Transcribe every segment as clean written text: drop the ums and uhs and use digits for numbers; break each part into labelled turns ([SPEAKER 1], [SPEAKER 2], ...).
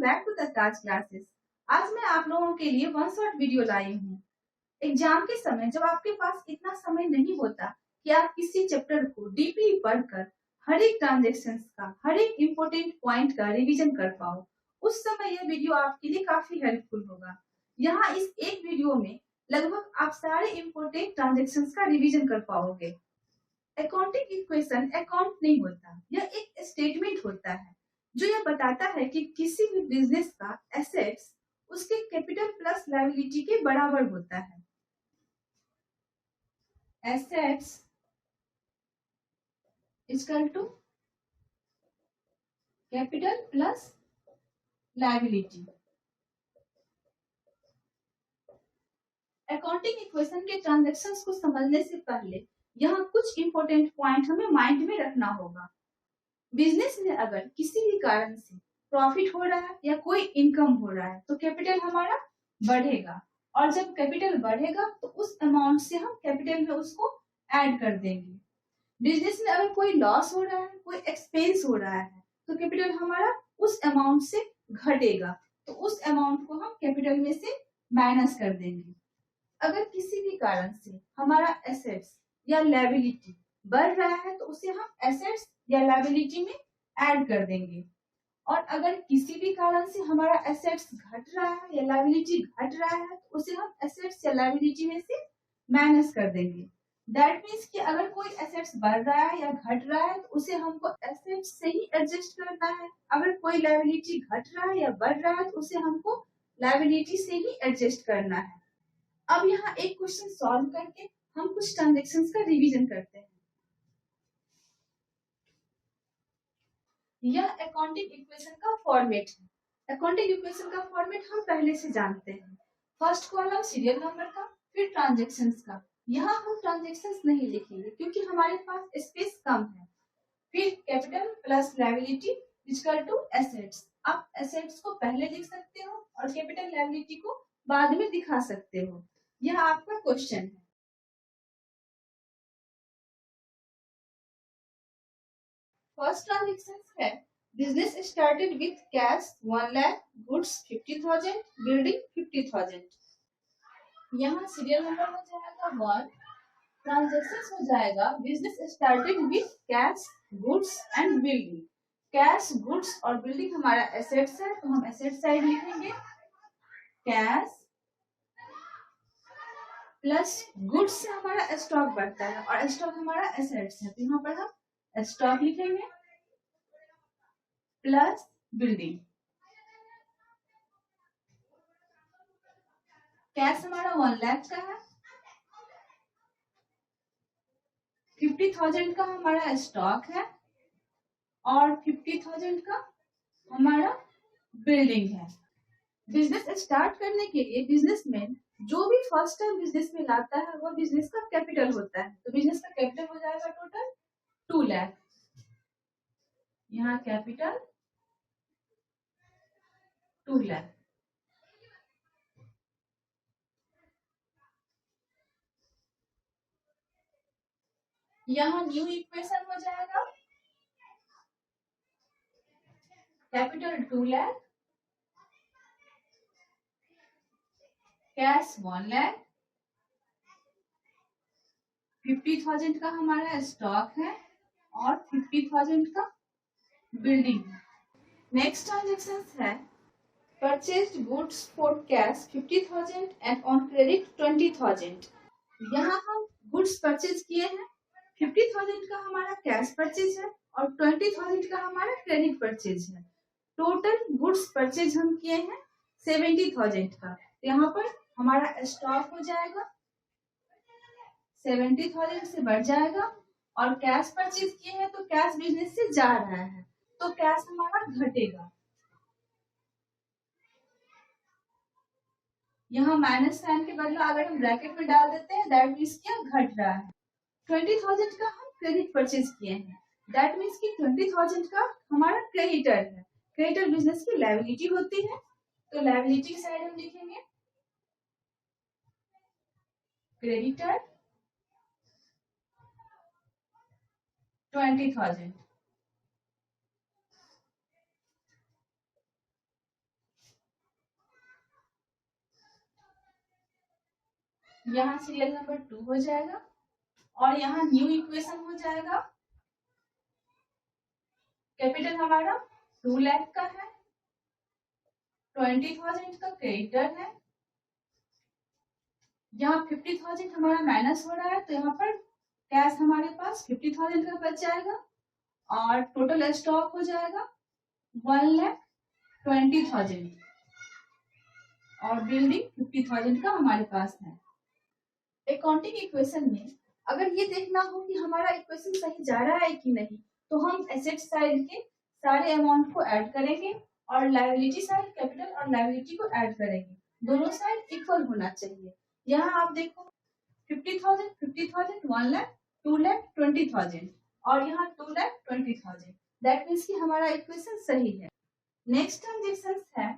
[SPEAKER 1] Back to the Taj classes. आज मैं आप लोगों के लिए वन शॉट वीडियो लाई हूँ। एग्जाम के समय जब आपके पास इतना समय नहीं होता कि आप किसी चैप्टर को डीपली पढ़कर हर एक ट्रांजेक्शन का हर एक इम्पोर्टेंट पॉइंट का रिवीजन कर पाओ, उस समय यह वीडियो आपके लिए काफी हेल्पफुल होगा। यहाँ इस एक वीडियो में लगभग आप सारे इम्पोर्टेंट ट्रांजेक्शन का रिवीजन कर पाओगे। अकाउंटिंग इक्वेशन अकाउंट नहीं होता, यह एक स्टेटमेंट होता है जो यह बताता है कि किसी भी बिजनेस का एसेट्स उसके कैपिटल प्लस लायबिलिटी के बराबर होता है। Assets equal to capital plus liability. Accounting equation के ट्रांजैक्शंस को समझने से पहले यहाँ कुछ इंपॉर्टेंट पॉइंट हमें माइंड में रखना होगा। बिजनेस में अगर किसी भी कारण से प्रॉफिट हो रहा है या कोई इनकम हो रहा है तो कैपिटल हमारा बढ़ेगा, और जब कैपिटल बढ़ेगा तो उस अमाउंट से हम कैपिटल में उसको ऐड कर देंगे। बिजनेस में अगर कोई लॉस हो रहा है, कोई एक्सपेंस हो रहा है, तो कैपिटल हमारा उस अमाउंट से घटेगा, तो उस अमाउंट को हम कैपिटल में से माइनस कर देंगे। अगर किसी भी कारण से हमारा एसेट्स या लायबिलिटी बढ़ रहा है तो उसे हम एसेट्स या लायबिलिटी में ऐड कर देंगे, और अगर किसी भी कारण से हमारा एसेट्स घट रहा है या लायबिलिटी घट रहा है तो उसे हम एसेट्स या लायबिलिटी में से माइनस कर देंगे। दैट मीन्स कि अगर कोई एसेट्स बढ़ रहा है या घट रहा है तो उसे हमको एसेट्स से ही एडजस्ट करना है, अगर कोई लायबिलिटी घट रहा है या बढ़ रहा है तो उसे हमको लायबिलिटी से ही एडजस्ट करना है। अब यहाँ एक क्वेश्चन सॉल्व करके हम कुछ ट्रांजेक्शंस का रिवीजन करते हैं। यह अकाउंटिंग इक्वेशन का फॉर्मेट है। अकाउंटिंग इक्वेशन का फॉर्मेट हम पहले से जानते हैं। फर्स्ट कॉलम सीरियल नंबर का, फिर ट्रांजैक्शंस का। यहाँ हम ट्रांजैक्शंस नहीं लिखेंगे क्योंकि हमारे पास स्पेस कम है। फिर capital plus liability equal to assets. आप एसेट्स को पहले लिख सकते हो और कैपिटल लायबिलिटी को बाद में दिखा सकते हो। यह आपका क्वेश्चन है। फर्स्ट ट्रांजेक्शन है business started with cash 1 lakh, goods 50,000, building 50,000। यहाँ सीरियल नंबर हो जाएगा 1, ट्रांजेक्शन हो जाएगा business started with cash, goods and building. Cash, goods और बिल्डिंग हमारा एसेट्स है तो हम एसेट साइड लिखेंगे। कैश प्लस गुड्स से हमारा स्टॉक बढ़ता है और स्टॉक हमारा एसेट्स है तो यहाँ पर हम स्टॉक लिखेंगे प्लस बिल्डिंग। कैश हमारा 1 लाख का है, 50,000 का हमारा स्टॉक है और 50,000 का हमारा बिल्डिंग है। बिजनेस स्टार्ट करने के लिए बिजनेसमैन जो भी फर्स्ट टाइम बिजनेस में लाता है वो बिजनेस का कैपिटल होता है, तो बिजनेस का कैपिटल हो जाएगा टोटल 2 लाख। यहाँ कैपिटल 2 लाख। यहाँ न्यू इक्वेशन हो जाएगा कैपिटल 2 लाख, कैश 1 लाख, 50,000 का हमारा स्टॉक है और 50,000 का बिल्डिंग है। नेक्स्ट ट्रांजेक्शन है purchased goods for cash 50,000 and on credit 20,000। यहाँ हम गुड्स परचेज किए हैं, 50,000 का हमारा कैश परचेज है और 20,000 का हमारा क्रेडिट परचेज है। टोटल गुड्स परचेज हम किए हैं 70,000 का। यहाँ पर हमारा स्टॉक हो जाएगा 70,000 से बढ़ जाएगा, और कैश परचेज किए हैं तो कैश बिजनेस से जा रहा है तो कैश हमारा घटेगा। यहाँ माइनस साइन के बदला अगर हम ब्रैकेट में डाल देते हैं दैट मीन्स क्या घट रहा है। 20,000 का हम क्रेडिट परचेज किए हैं, दैट मीन्स कि 20,000 का हमारा क्रेडिटर है। क्रेडिटर बिजनेस की लायबिलिटी होती है तो लायबिलिटी की साइड हम लिखेंगे क्रेडिटर 20,000। यहाँ सीरियल नंबर 2 हो जाएगा और यहाँ न्यू इक्वेशन हो जाएगा। कैपिटल हमारा 2 लाख का है, 20,000 का क्रेडिटर है, यहाँ 50,000 हमारा माइनस हो रहा है, तो यहाँ पर कैश हमारे पास 50,000 का बच जाएगा और टोटल स्टॉक हो जाएगा 1,20,000 और बिल्डिंग 50,000 का हमारे पास है। अकाउंटिंग इक्वेशन में अगर ये देखना हो कि हमारा इक्वेशन सही जा रहा है कि नहीं, तो हम एसेट साइड के सारे अमाउंट को ऐड करेंगे और लायबिलिटी साइड कैपिटल और लायबिलिटी को ऐड करेंगे। दोनों साइड इक्वल होना चाहिए। यहाँ आप देखो 50,000, 50,000, 1 लाख, 2 लाख, 20,000 और यहाँ 2 लाख 20,000। दैट मीन्स कि हमारा इक्वेशन सही है। नेक्स्ट ट्रांजेक्शन है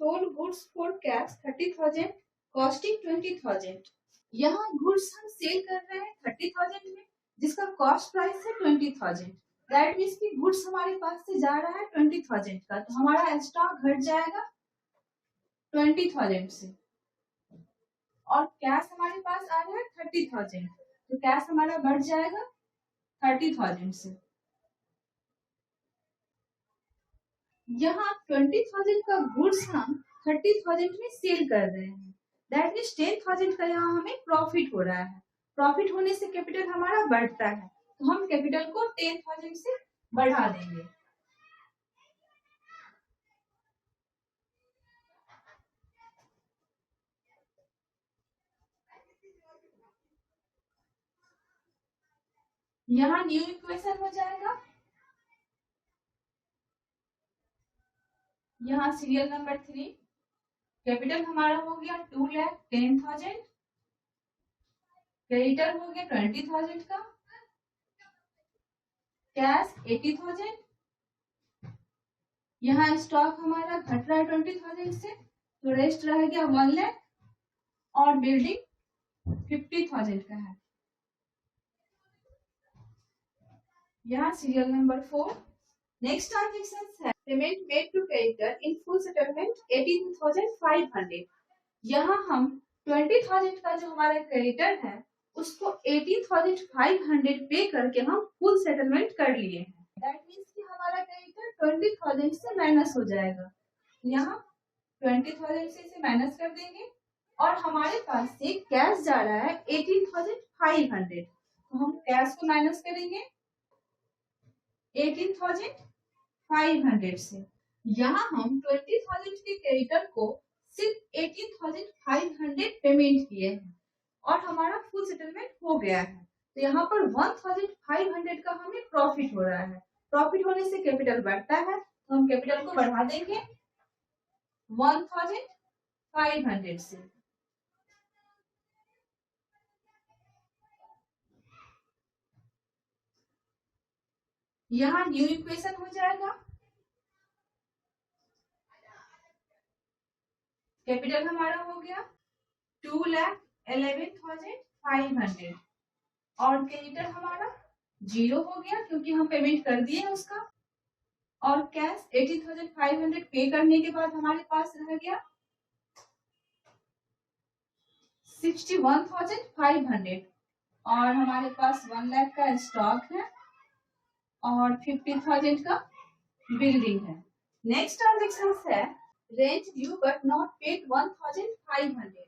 [SPEAKER 1] sold goods for cash 30,000, costing 20,000। यहाँ गुड्स हम सेल कर रहे हैं 30,000 में, जिसका कॉस्ट प्राइस है 20,000। दैट मीन्स कि गुड्स हमारे पास से जा रहा है 20,000 का, तो हमारा स्टॉक घट जाएगा 20,000 से और कैश हमारे पास आ रहा है 30,000, तो कैश हमारा बढ़ जाएगा 30,000 से। यहाँ 20,000 का गुड्स हम 30,000 में सेल कर रहे हैं। दैट मीन्स 10,000 का यहाँ हमें प्रॉफिट हो रहा है। प्रॉफिट होने से कैपिटल हमारा बढ़ता है, तो हम कैपिटल को 10,000 से बढ़ा देंगे। यहाँ न्यू इक्वेशन हो जाएगा। यहाँ सीरियल नंबर 3 कैपिटल हमारा हो गया 2,10,000, क्रेडिटर हो गया 20,000 का, कैश 80,000, यहाँ स्टॉक हमारा घट रहा है 20,000 से, तो रेस्ट रह गया 1 लाख और बिल्डिंग 50,000 का है। यहाँ सीरियल नंबर 4 नेक्स्ट ट्रांजेक्शन है payment made to creditor in full settlement 18,500। यहाँ हम 20,000 का जो हमारा क्रेडिटर है उसको 18,500 पे करके हम फुल सेटलमेंट कर लिए हैं। दैट मीन्स कि हमारा क्रेडिटर 20,000 से माइनस हो जाएगा। यहाँ 20,000 से इसे माइनस कर देंगे और हमारे पास से कैश जा रहा है 18,500, तो हम कैश को माइनस करेंगे 18,500 से। यहाँ हम 20,000 के क्रेडिटर को सिर्फ 18,500 पेमेंट किए हैं और हमारा फुल सेटलमेंट हो गया है, तो यहाँ पर 1,500 का हमें प्रॉफिट हो रहा है। प्रॉफिट होने से कैपिटल बढ़ता है, तो हम कैपिटल को बढ़ा देंगे 1,500 से। यहाँ न्यू इक्वेशन हो जाएगा। कैपिटल हमारा हो गया 2,11,500 और क्रेडिटर हमारा 0 हो गया क्योंकि हम पेमेंट कर दिए उसका, और कैश 18,500 पे करने के बाद हमारे पास रह गया 61,500 और हमारे पास 1 लाख का स्टॉक है और 50,000 का बिल्डिंग है। नेक्स्ट ट्रांजेक्शन है rent due but not paid 1,500।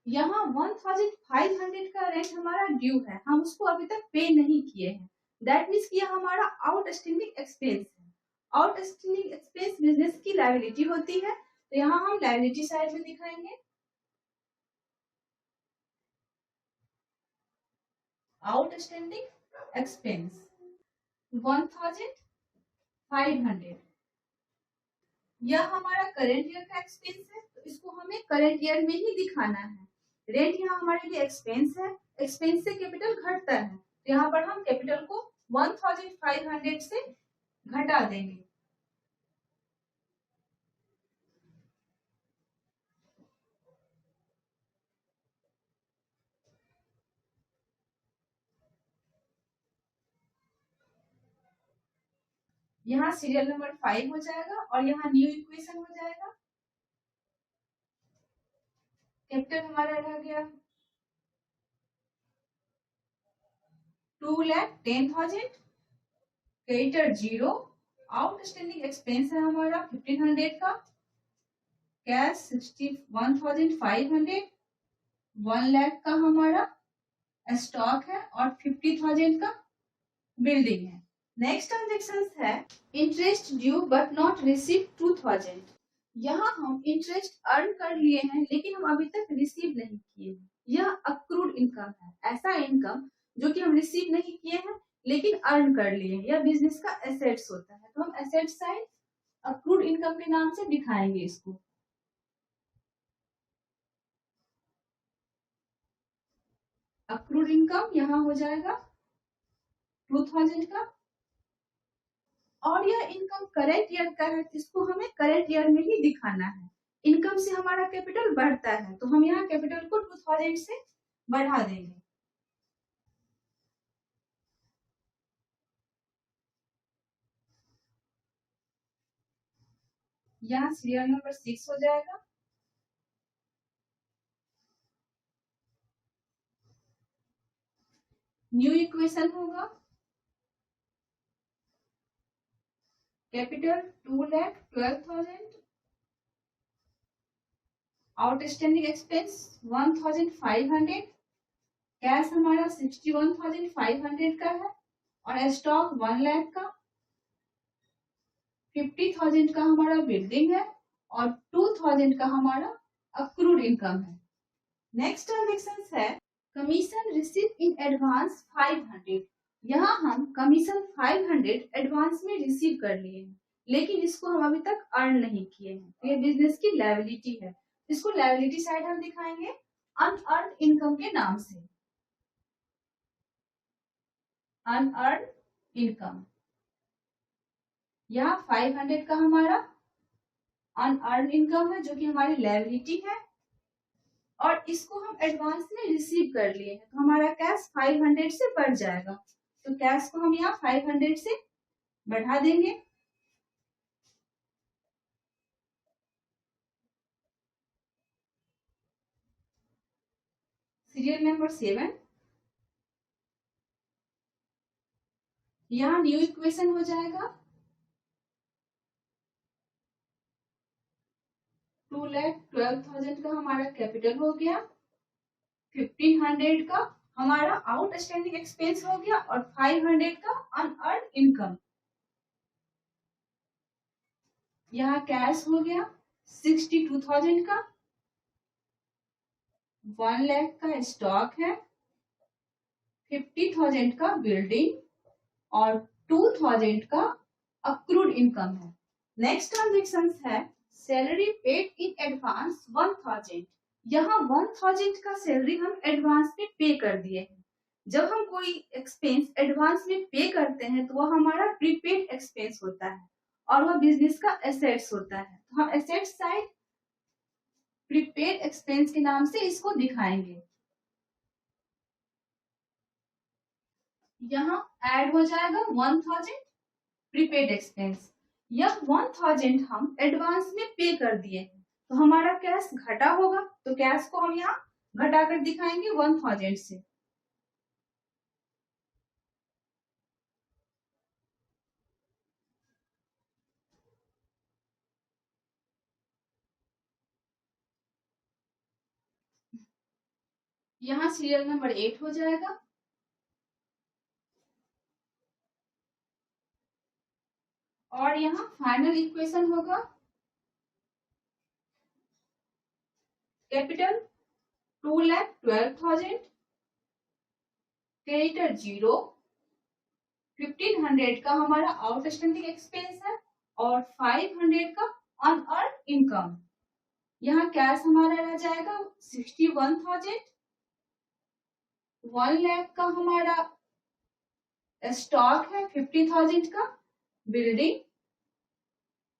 [SPEAKER 1] यहाँ 1,500 का रेंट हमारा ड्यू है, हम उसको अभी तक पे नहीं किए हैं। दैट मीन्स कि हमारा आउटस्टैंडिंग एक्सपेंस है। आउटस्टैंडिंग एक्सपेंस बिजनेस की लायबिलिटी होती है, तो यहाँ हम लायबिलिटी साइड में दिखाएंगे आउटस्टैंडिंग एक्सपेंस 1,500। यह हमारा करंट ईयर का एक्सपेंस है, तो इसको हमें करंट ईयर में ही दिखाना है। रेंट यहाँ हमारे लिए एक्सपेंस है, एक्सपेंस से कैपिटल घटता है, तो यहाँ पर हम कैपिटल को 1,500 से घटा देंगे। यहाँ सीरियल नंबर 5 हो जाएगा और यहाँ न्यू इक्वेशन हो जाएगा। कैपिटल हमारा रह गया 2,10,000, क्रेडिटर 0, आउटस्टैंडिंग एक्सपेंस है हमारा 1,500 का, कैश 61,500, 1 लाख का हमारा स्टॉक है और 50,000 का बिल्डिंग है। नेक्स्ट ट्रांजेक्शन है interest due but not receive 2,000। यहाँ हम इंटरेस्ट अर्न कर लिए हैं लेकिन हम अभी तक रिसीव नहीं किए हैं। यह अक्रूड इनकम है, ऐसा इनकम जो कि हम रिसीव नहीं किए हैं लेकिन अर्न कर लिए हैं। यह बिजनेस का एसेट्स होता है, तो हम एसेट साइड अक्रूड इनकम के नाम से दिखाएंगे इसको। अक्रूड इनकम यहाँ हो जाएगा 2,000 का, और यह इनकम करेंट ईयर का है, इसको हमें करेंट ईयर में ही दिखाना है। इनकम से हमारा कैपिटल बढ़ता है तो हम यहाँ कैपिटल को 2,000 से बढ़ा देंगे। यहाँ सीरियल नंबर 6 हो जाएगा। न्यू इक्वेशन होगा कैपिटल 2,12,000, आउटस्टैंडिंग एक्सपेंस 1,500, कैश हमारा 61,500 का है और स्टॉक 1 लाख का, 50,000 का हमारा बिल्डिंग है और 2,000 का हमारा अक्रूड इनकम है। नेक्स्ट ट्रांजेक्शन है कमीशन रिसीव इन एडवांस 500। यहाँ हम कमीशन 500 एडवांस में रिसीव कर लिए हैं लेकिन इसको हम अभी तक अर्न नहीं किए हैं, तो ये बिजनेस की लायबिलिटी है। इसको लायबिलिटी साइड हम दिखाएंगे अनअर्न इनकम के नाम से। अनअर्न इनकम, यहाँ 500 का हमारा अनअर्न इनकम है जो कि हमारी लायबिलिटी है और इसको हम एडवांस में रिसीव कर लिए हैं, तो हमारा कैश 500 से बढ़ जाएगा। तो कैश को हम यहाँ 500 से बढ़ा देंगे। सीरियल नंबर 7, यहाँ न्यू इक्वेशन हो जाएगा 2,12,000 का हमारा कैपिटल हो गया, 1,500 का हमारा आउटस्टैंडिंग एक्सपेंस हो गया और 500 का अनअर्न इनकम। यहाँ कैश हो गया 62,000 का, 1 लाख का स्टॉक है, 50,000 का बिल्डिंग और 2,000 का अक्रूड इनकम है। नेक्स्ट ट्रांजेक्शन है सैलरी पेड इन एडवांस 1,000। यहाँ 1,000 का सैलरी हम एडवांस में पे कर दिए हैं। जब हम कोई एक्सपेंस एडवांस में पे करते हैं तो वह हमारा प्रीपेड एक्सपेंस होता है और वह बिजनेस का एसेट्स होता है, तो हम एसेट साइड प्रीपेड एक्सपेंस के नाम से इसको दिखाएंगे। यहाँ ऐड हो जाएगा 1,000 प्रीपेड एक्सपेंस। यह 1,000 हम एडवांस में पे कर दिए हैं तो हमारा कैश घटा होगा, तो कैश को हम यहाँ घटाकर दिखाएंगे 1,000 से। यहाँ सीरियल नंबर 8 हो जाएगा और यहाँ फाइनल इक्वेशन होगा कैपिटल 2,12,000, क्रेडिटर 0, 1,500 का हमारा आउटस्टैंडिंग एक्सपेंस है और 500 का अनअर्न इनकम। यहाँ कैश हमारा रह जाएगा 61,000, 1 लाख का हमारा स्टॉक है, 50,000 का बिल्डिंग,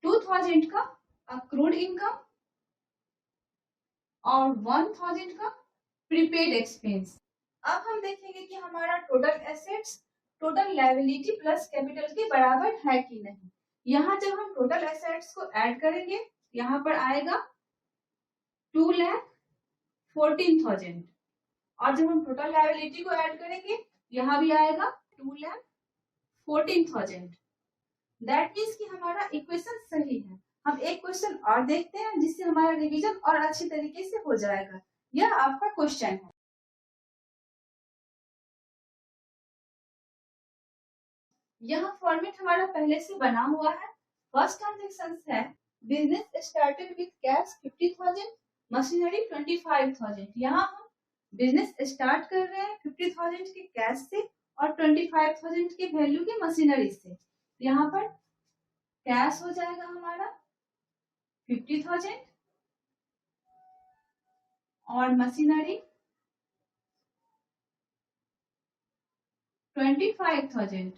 [SPEAKER 1] 2,000 का अक्रूड इनकम और 1,000 का प्रीपेड एक्सपेंस। अब हम देखेंगे कि हमारा total assets total liability plus capital के बराबर है कि नहीं। यहाँ जब हम टोटल एसेट्स को ऐड करेंगे यहाँ पर आएगा 2,14,000 और जब हम टोटल लायबिलिटी को ऐड करेंगे यहाँ भी आएगा 2,14,000। दैट मीन्स कि हमारा इक्वेशन सही है। हम एक क्वेश्चन और देखते हैं जिससे हमारा रिवीजन और अच्छी तरीके से हो जाएगा। यह आपका क्वेश्चन है। यह फॉर्मेट हमारा पहले से बना हुआ है। फर्स्ट ट्रांजेक्शन है business started with cash 50,000, machinery 25,000। यहाँ हम बिजनेस स्टार्ट कर रहे हैं 50,000 के कैश से और 25,000 के वैल्यू की मशीनरी से। यहाँ पर कैश हो जाएगा हमारा 50,000 और मशीनरी 25,000।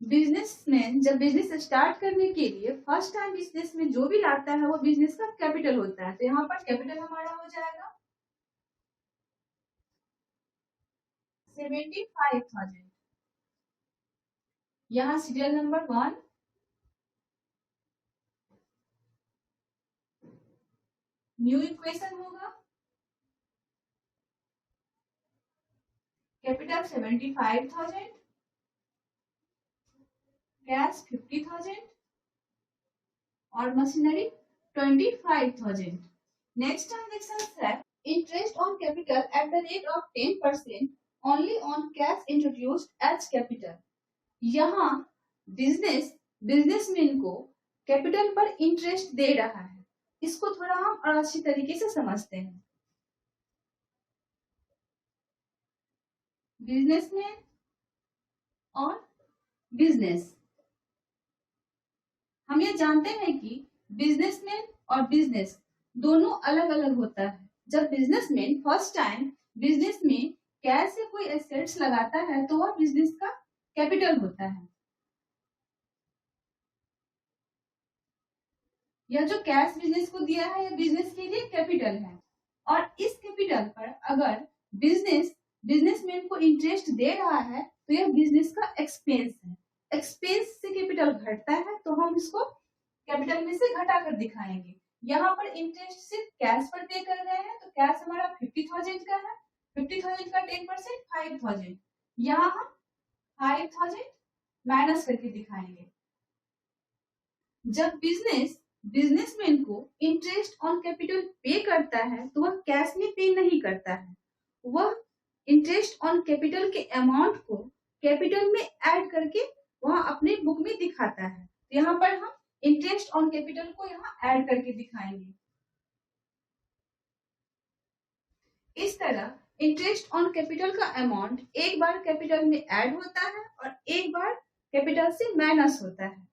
[SPEAKER 1] बिजनेसमैन जब बिजनेस स्टार्ट करने के लिए फर्स्ट टाइम बिजनेस में जो भी लाता है वो बिजनेस का कैपिटल होता है। तो यहाँ पर कैपिटल हमारा हो जाएगा 75,000। यहाँ सीरियल नंबर 1, न्यू इक्वेशन होगा कैपिटल 75,000, कैश 50,000 और मशीनरी 25,000। नेक्स्ट ट्रांजेक्शन है interest on capital at the rate of 10% only on cash introduced as capital. यहाँ बिजनेसमैन को कैपिटल पर इंटरेस्ट दे रहा है। इसको थोड़ा हम और अच्छी तरीके से समझते हैं। बिजनेसमैन और बिजनेस, हम ये जानते हैं कि बिजनेसमैन और बिजनेस दोनों अलग अलग होता है। जब बिजनेसमैन फर्स्ट टाइम बिजनेस में कैश से कोई एसेट्स लगाता है तो वह बिजनेस का कैपिटल होता है। यह जो कैश बिजनेस को दिया है यह बिजनेस के लिए कैपिटल है और इस कैपिटल पर अगर बिजनेसमैन को इंटरेस्ट दे रहा है तो यह बिजनेस का एक्सपेंस है। एक्सपेंस से कैपिटल घटता है तो हम इसको कैपिटल में से घटा कर दिखाएंगे। यहाँ पर इंटरेस्ट सिर्फ कैश पर पे कर रहे हैं तो कैश हमारा 50,000 का है। 50,000 का 10% 5,000। यहाँ हम 5,000 माइनस करके दिखाएंगे। जब बिजनेसमैन को इंटरेस्ट ऑन कैपिटल पे करता है तो वह कैश में पे नहीं करता है, वह इंटरेस्ट ऑन कैपिटल के अमाउंट को कैपिटल में ऐड करके वह अपने बुक में दिखाता है। तो यहाँ पर हम इंटरेस्ट ऑन कैपिटल को यहाँ ऐड करके दिखाएंगे। इस तरह इंटरेस्ट ऑन कैपिटल का अमाउंट एक बार कैपिटल में ऐड होता है और एक बार कैपिटल से माइनस होता है।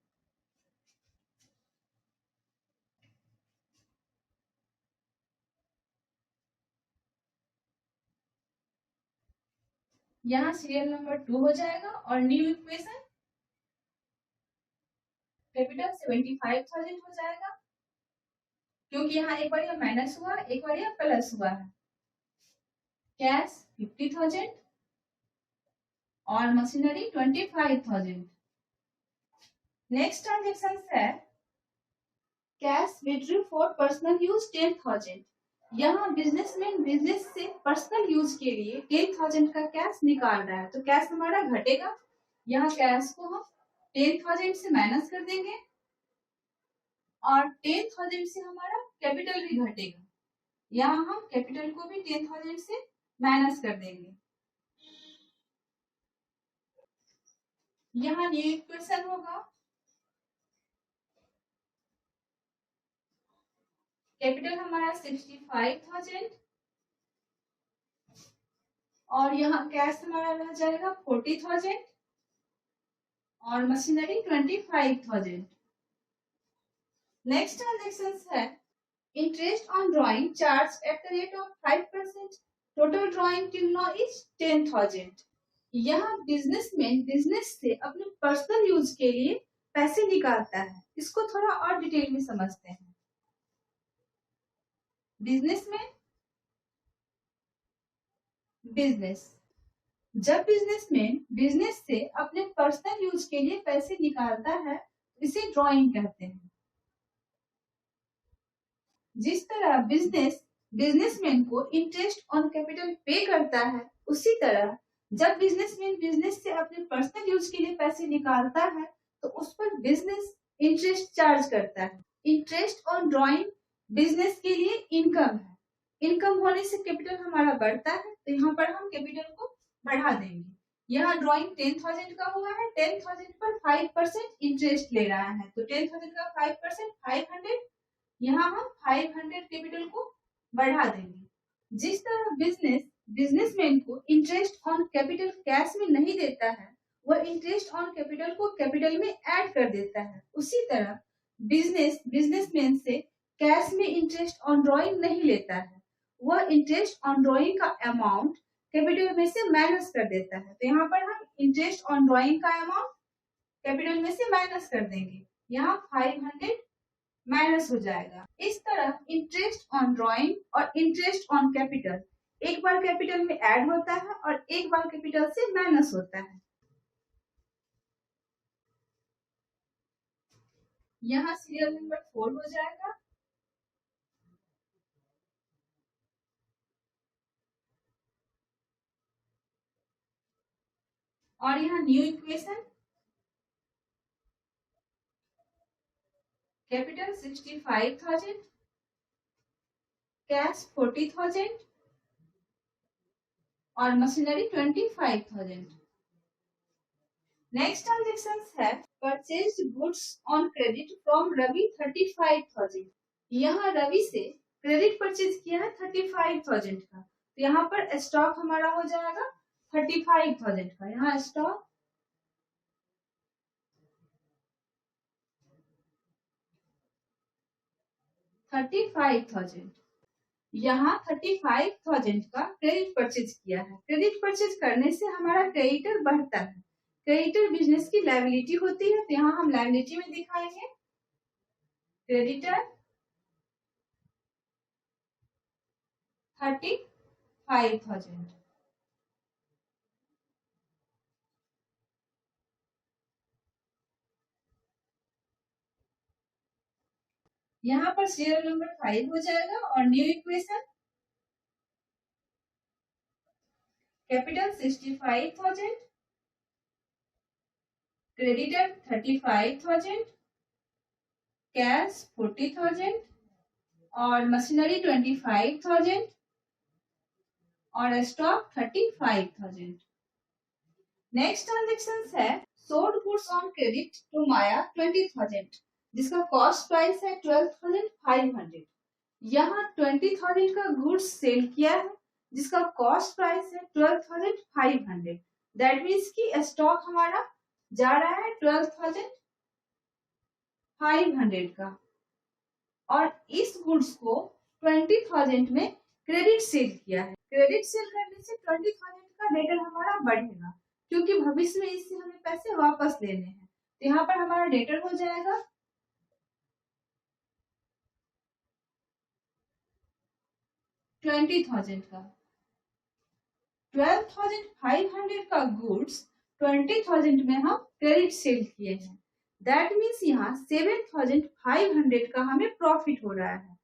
[SPEAKER 1] यहाँ सीरियल नंबर 2 हो जाएगा और न्यू इक्वेशन कैपिटल 75,000 हो जाएगा क्योंकि यहाँ एक बार यह माइनस हुआ एक बार यह प्लस हुआ है। कैश 50,000 और मशीनरी 25,000। नेक्स्ट ट्रांजेक्शन है cash withdraw for personal use 10,000। यहाँ बिजनेसमैन बिजनेस से पर्सनल यूज के लिए 10,000 का कैश निकाल रहा है तो कैश हमारा घटेगा। यहाँ कैश को हम 10,000 से माइनस कर देंगे और 10,000 से हमारा कैपिटल भी घटेगा। यहाँ हम कैपिटल को भी 10,000 से माइनस कर देंगे। यहाँ न्यू इक्वेशन होगा कैपिटल हमारा 65,000 और यहाँ कैश हमारा रह जाएगा 40,000 और मशीनरी 25,000। नेक्स्ट ट्रांजेक्शन है interest on drawing charge at the rate of 5%। Total drawing till now is 10,000। यहाँ बिजनेसमैन बिजनेस से अपने पर्सनल यूज के लिए पैसे निकालता है। इसको थोड़ा और डिटेल में समझते हैं। बिजनेसमैन बिजनेस, जब बिजनेसमैन बिजनेस से अपने पर्सनल यूज के लिए पैसे निकालता है इसे ड्राइंग कहते हैं। जिस तरह बिजनेसमैन को इंटरेस्ट ऑन कैपिटल पे करता है उसी तरह जब बिजनेसमैन बिजनेस से अपने पर्सनल यूज के लिए पैसे निकालता है तो उस पर बिजनेस इंटरेस्ट चार्ज करता है। इंटरेस्ट ऑन ड्रॉइंग बिजनेस के लिए इनकम है। इनकम होने से कैपिटल हमारा बढ़ता है, तो यहाँ पर हम कैपिटल को बढ़ा देंगे। यहाँ ड्रॉइंग 10,000 का हुआ है, 10,000 पर 5% इंटरेस्ट ले रहा है, तो 10,000 का 5% 500, यहाँ हम 500 कैपिटल को बढ़ा देंगे। जिस तरह बिजनेसमैन को इंटरेस्ट ऑन कैपिटल कैश में नहीं देता है, वह इंटरेस्ट ऑन कैपिटल को कैपिटल में ऐड कर देता है। उसी तरह बिजनेसमैन से कैश में इंटरेस्ट ऑन ड्रॉइंग नहीं लेता है, वह इंटरेस्ट ऑन ड्रॉइंग का अमाउंट कैपिटल में से माइनस कर देता है। तो यहाँ पर हम इंटरेस्ट ऑन ड्रॉइंग का अमाउंट कैपिटल में से माइनस कर देंगे, यहाँ 500 माइनस हो जाएगा। इस तरह इंटरेस्ट ऑन ड्रॉइंग और इंटरेस्ट ऑन कैपिटल एक बार कैपिटल में ऐड होता है और एक बार कैपिटल से माइनस होता है। यहाँ सीरियल नंबर 4 हो जाएगा। और यहाँ न्यू इक्वेशन, कैपिटल 65,000, कैश 40,000 और मशीनरी 25,000। नेक्स्ट ट्रांजेक्शन है purchased goods on credit from Ravi 35,000। यहाँ रवि से क्रेडिट परचेज किया है 35,000 का, तो यहाँ पर स्टॉक हमारा हो जाएगा 35,000 का। यहाँ स्टॉक 35,000, यहाँ 35,000 का क्रेडिट परचेज किया है। क्रेडिट परचेज करने से हमारा क्रेडिटर बढ़ता है। क्रेडिटर बिजनेस की लायबिलिटी होती है, तो यहाँ हम लायबिलिटी में दिखाएंगे क्रेडिटर 35,000। यहाँ पर सीरियल नंबर 5 हो जाएगा और new equation, capital 65,000, creditor 35,000, cash 40,000 और मशीनरी 25,000 और स्टॉक 35,000। नेक्स्ट ट्रांजेक्शन है sold goods on credit to Maya 20,000, जिसका कॉस्ट प्राइस है 12,500। यहाँ 20,000 का गुड्स सेल किया है जिसका कॉस्ट प्राइस है 12,500। दैट मीन्स की स्टॉक हमारा जा रहा है 12,500 का, और इस गुड्स को 20,000 में क्रेडिट सेल किया है। क्रेडिट सेल करने से 20,000 का डेटर हमारा बढ़ेगा, क्योंकि भविष्य में इससे हमें पैसे वापस लेने हैं। तो यहाँ पर हमारा डेटर हो जाएगा 20,000 का। 12,500 का गुड्स 20,000 में हम क्रेडिट सेल किए हैं। दैट मीन्स यहाँ 7,500 का हमें प्रॉफिट हो रहा है।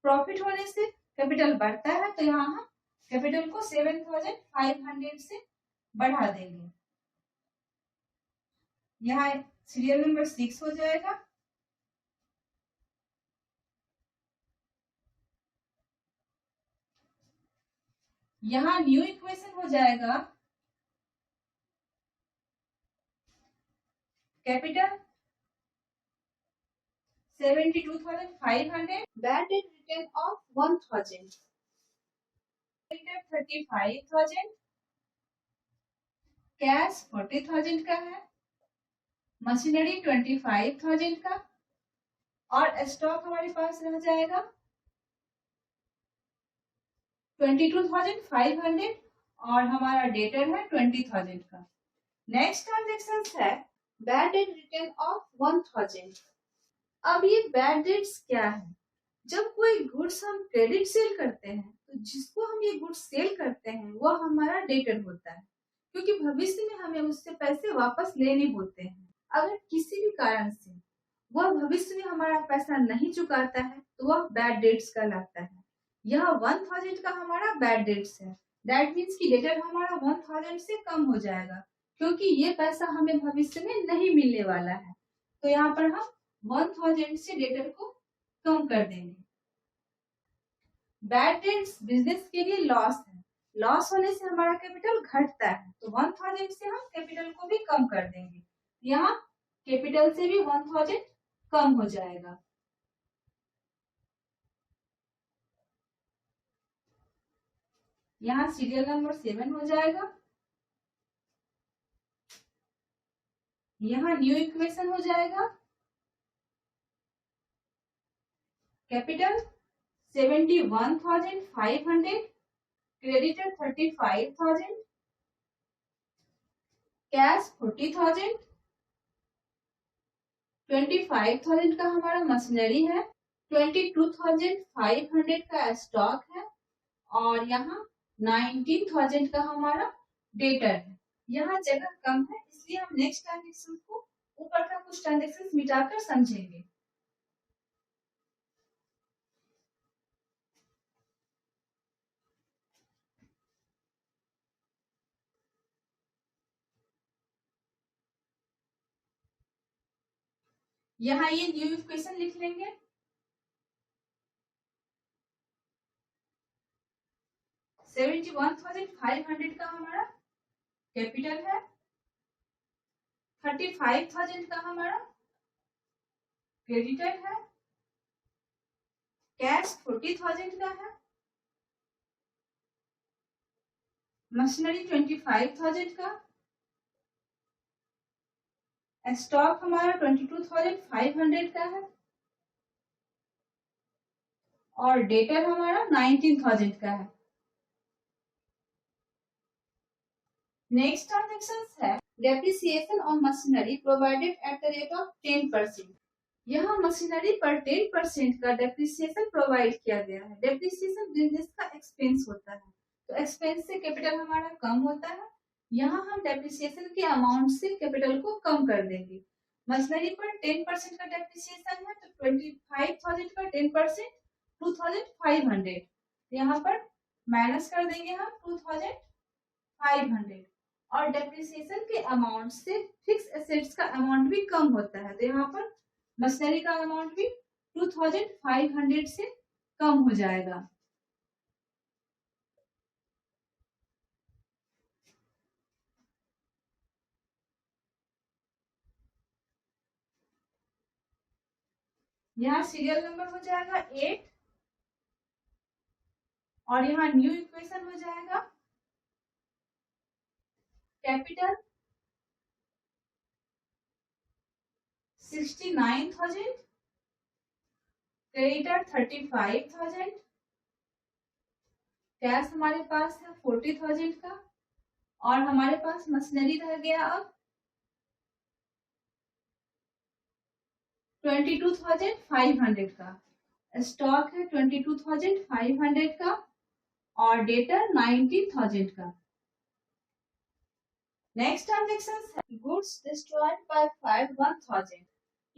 [SPEAKER 1] प्रॉफिट होने से कैपिटल बढ़ता है, तो यहाँ हम कैपिटल को 7,500 से बढ़ा देंगे। यहाँ सीरियल नंबर 6 हो जाएगा। यहाँ न्यू इक्वेशन हो जाएगा capital 72,500, bad debt return of 1,000, 35,000, cash 40,000 का है, मशीनरी 25,000 का और स्टॉक हमारे पास रह जाएगा 22,500 और हमारा डेटर है 20,000 का। नेक्स्ट ट्रांजेक्शन है बैड डेट रिटर्न ऑफ 1,000। अब ये बैड डेट्स क्या है? जब कोई गुड्स हम क्रेडिट सेल करते हैं तो जिसको हम ये गुड्स सेल करते हैं वह हमारा डेटर होता है, क्योंकि भविष्य में हमें उससे पैसे वापस लेने होते हैं। अगर किसी भी कारण से वह भविष्य में हमारा पैसा नहीं चुकाता है तो वह बैड डेट्स कहलाता है। यह 1,000 का हमारा बैड डेट्स है। दैट मीन्स कि डेटर हमारा 1000 से कम हो जाएगा, क्योंकि ये पैसा हमें भविष्य में नहीं मिलने वाला है। तो यहाँ पर हम 1000 से डेटर को कम कर देंगे। बैड डेट्स बिजनेस के लिए लॉस है, लॉस होने से हमारा कैपिटल घटता है, तो 1000 से हम कैपिटल को भी कम कर देंगे। यहाँ कैपिटल से भी 1000 कम हो जाएगा। यहाँ सीरियल नंबर 7 हो जाएगा। यहाँ न्यू इक्वेशन हो जाएगा। कैपिटल 71,500, क्रेडिटर 35,000, कैश 40,000, 25,000 का हमारा मशीनरी है, 22,500 का स्टॉक है, और यहाँ 19,000 का हमारा डेटर है। यहाँ जगह कम है, इसलिए हम नेक्स्ट ट्रांजेक्शन को ऊपर का कुछ ट्रांजेक्शन मिटाकर समझेंगे। यहाँ ये न्यू इक्वेशन लिख लेंगे। $71,500 का हमारा कैपिटल है, 35,000 का हमारा क्रेडिटर है, कैश 40,000 का है, मशीनरी 25,000 का, स्टॉक हमारा 22,500 का है, और डेटर हमारा 19,000 का है। नेक्स्ट ट्रांजेक्शन है depreciation on machinery provided eight the rate of 10%। यहाँ मशीनरी पर 10% का डेप्रिसिएशन प्रोवाइड किया गया है। डेप्रिसिएशन बिजनेस का एक्सपेंस होता है, तो एक्सपेंस से कैपिटल हमारा कम होता है। यहाँ हम डेप्रिसिएशन के अमाउंट से कैपिटल को कम कर देंगे। मशीनरी पर 10% का डेप्रिसिएशन है, तो 25,000 का 10% 2,500, यहाँ पर माइनस कर देंगे हम 2,500, और डेप्रिसिएशन के अमाउंट से फिक्स एसेट्स का अमाउंट भी कम होता है, तो यहाँ पर मशीनरी का अमाउंट भी 2,500 से कम हो जाएगा। यहाँ सीरियल नंबर हो जाएगा 8, और यहाँ न्यू इक्वेशन हो जाएगा। कैपिटल 69,000, क्रेडिटर 35,000, कैश हमारे पास है 40,000 का, और हमारे पास मशीनरी रह गया अब 22,500 का, स्टॉक है 22,500 का, और डेटर 19,000 का। नेक्स्ट ट्रांजेक्शन है गुड्स डिस्ट्रॉयड बाय फायर 1,000।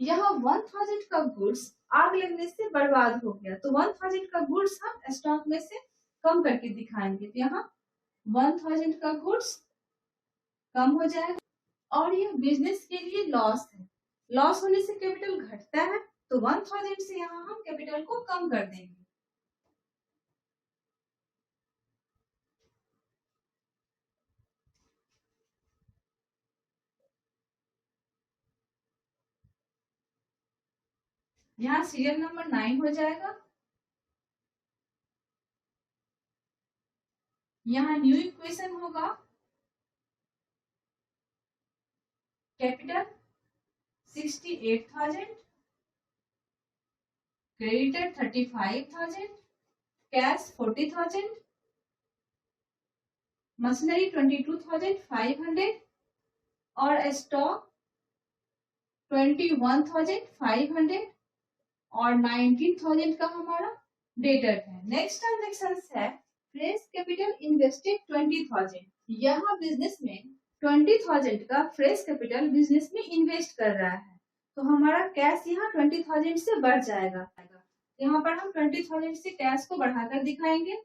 [SPEAKER 1] यहाँ 1,000 का गुड्स आग लगने से बर्बाद हो गया, तो 1,000 का गुड्स हम स्टॉक में से कम करके दिखाएंगे। तो यहाँ 1,000 का गुड्स कम हो जाएगा, और यह बिजनेस के लिए लॉस है। लॉस होने से कैपिटल घटता है, तो 1,000 से यहाँ हम कैपिटल को कम कर देंगे। यहाँ सीरियल नंबर 9 हो जाएगा। यहाँ न्यू इक्वेशन होगा। कैपिटल 68,000, क्रेडिटर 35,000, कैश 40,000, मशीनरी 22,500, और स्टॉक 21,500, और 19,000 का हमारा डेटर है। नेक्स्ट ट्रांजेक्शन है फ्रेश कैपिटल इन्वेस्टेड 20,000। यहाँ बिजनेस में 20,000 का फ्रेश कैपिटल बिजनेस में इन्वेस्ट कर रहा है, तो हमारा कैश यहाँ 20,000 से बढ़ जाएगा। यहाँ पर हम 20,000 से कैश को बढ़ाकर दिखाएंगे।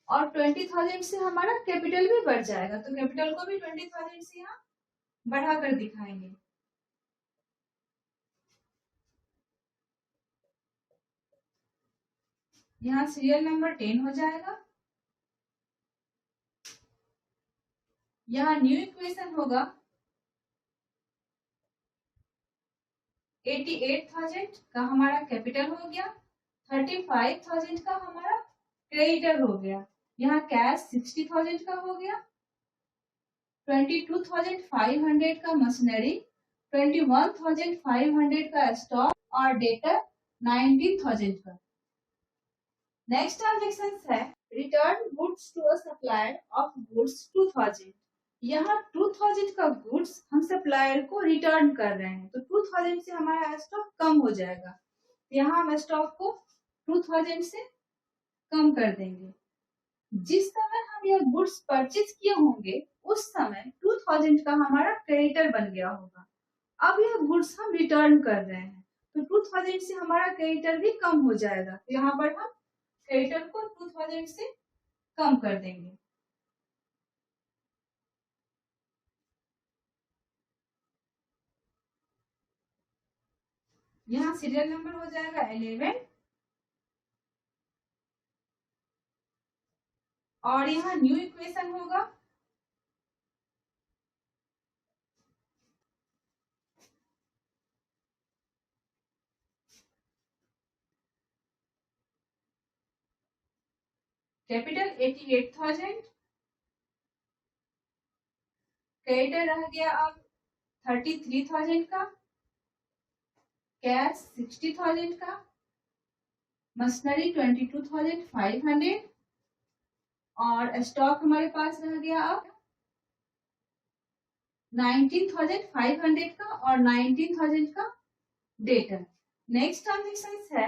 [SPEAKER 1] और 20,000 से हमारा कैपिटल भी बढ़ जाएगा, तो कैपिटल को भी 20,000 से यहाँ बढ़ाकर दिखाएंगे। यहाँ सीरियल नंबर 10 हो जाएगा। यहाँ न्यू इक्वेशन होगा 88,000 का हमारा कैपिटल हो गया, 35,000 का हमारा क्रेडिटर हो गया, यहाँ कैश 60,000 का हो गया, 22,500 का मशीनरी, 21,500 का स्टॉक और डेटर 19,000 का। नेक्स्ट ट्रांजेक्शन है return goods to a supplier of goods 2,000। यहाँ 2,000 का गुड्स हम सप्लायर को रिटर्न कर रहे हैं, तो 2,000 से हमारा स्टॉक कम हो जाएगा। यहाँ हम स्टॉक को 2,000 से कम कर देंगे। जिस समय हम यह गुड्स परचेज किए होंगे उस समय 2,000 का हमारा क्रेडिटर बन गया होगा। अब यह गुड्स हम रिटर्न कर रहे हैं, तो 2,000 से हमारा क्रेडिटर भी कम हो जाएगा, तो यहाँ पर हम क्रेडिटर को 2,000 से कम कर देंगे। यहाँ सीरियल नंबर हो जाएगा 11 और यहाँ न्यू इक्वेशन होगा कैपिटल 88,000, क्रेडिटर रह गया अब 33,000 का, कैश 60,000 का, मशीनरी 22,500 और स्टॉक हमारे पास रह गया अब 19,500 का और 19,000 का डेटर। नेक्स्ट ट्रांजेक्शन है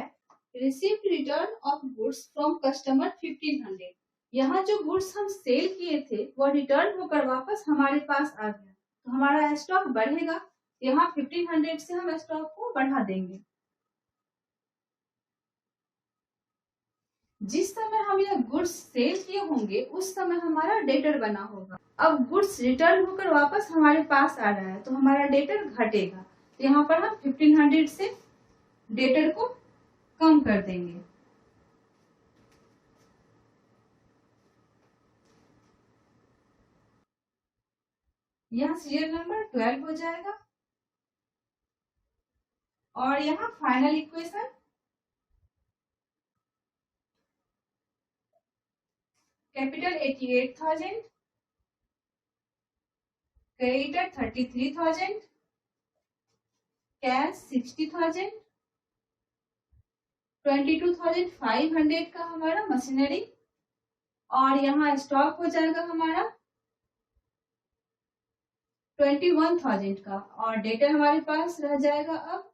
[SPEAKER 1] received return of goods from customer 1,500। यहाँ जो गुड्स हम सेल किए थे वो रिटर्न होकर वापस हमारे पास आ गया, तो हमारा स्टॉक बढ़ेगा। यहाँ 1,500 से हम स्टॉक को बढ़ा देंगे। जिस समय हम यह गुड्स सेल किए होंगे उस समय हमारा डेटर बना होगा। अब गुड्स रिटर्न होकर वापस हमारे पास आ रहा है, तो हमारा डेटर घटेगा, तो यहाँ पर हम 1,500 से डेटर को कम कर देंगे। यहाँ सीरियल नंबर 12 हो जाएगा और यहाँ final equation capital 88,000, creditor 33,000, cash 60,000, 22,500 का हमारा मशीनरी और यहाँ स्टॉक हो जाएगा हमारा 21,000 का और डेटा हमारे पास रह जाएगा अब